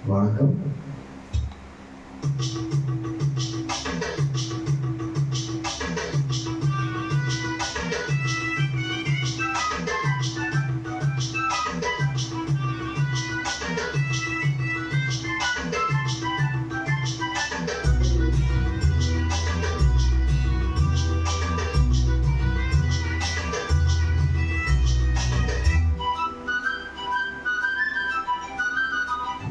வணக்கம்.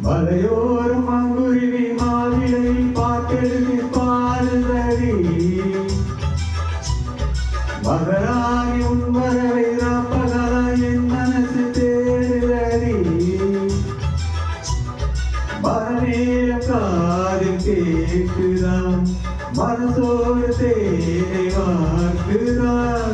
மலையோரம் அங்குருவி மாவிலை பாட்டெழுதி பாடுதடி, மகராணி உன் வரவை ராப்பகலா என் மனசு தேடுதடி, மரநேரம் காதில் கேட்குதான் மனசோடு தேனை வாக்குதான்.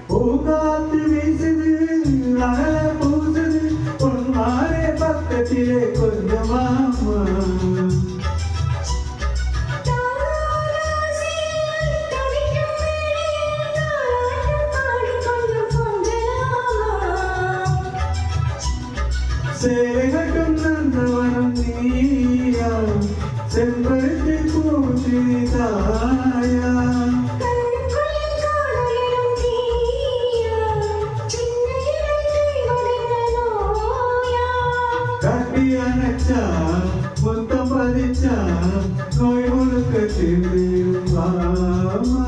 பூங்காத்து வீசுது அகல பூசுது பொன்மாரே பக்கத்திலே கொஞ்சமாமா, சேலை கட்டும் நந்தவனம் நீயா செம்பருத்தி பூச்சி தாயா, கட்டி அணைச்சா முத்தம் பதிச்சா நோய் முழுக்க தீர்ந்திடும் மாமா.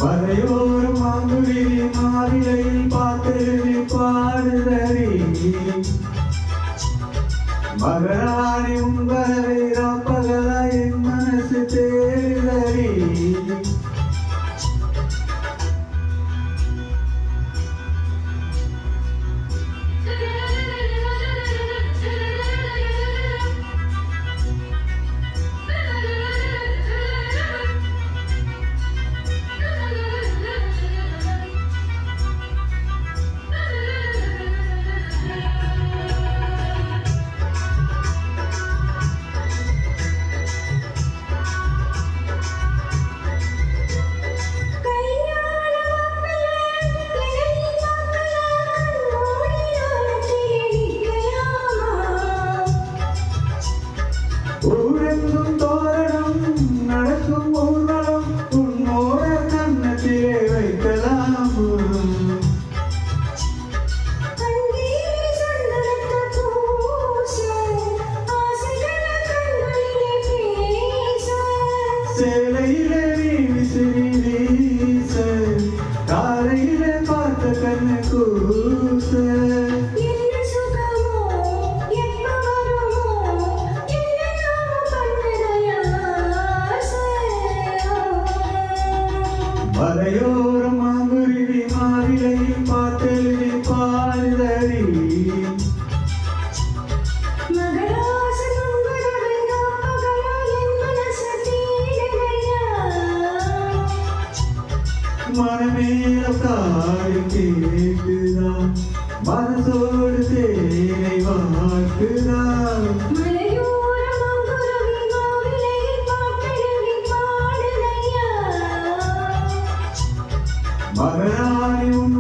மலையோரம் அங்குருவி மாவிலையில் பாட்டெழுதி பாடுதடி, மகராணி உன் வரவை ராப்பகலா என் மனசு தேடுதடி. ஊரெங்கும் தோரணம் நடக்கும் ஊர்வலம் உன்னோட கண்ணத்திலே வைக்கலாமோ, சேலையிலே நீ விசிறி வீச காலையிலே பார்த்த கண்ணு கூச, மலையோரம் அங்குருவி மாவிலையில் பாட்டெழுதி பாடுதடி, மனமேல காடு கேட்குதான் மனசோடு தேனை வாக்குதான். மகராணி உன்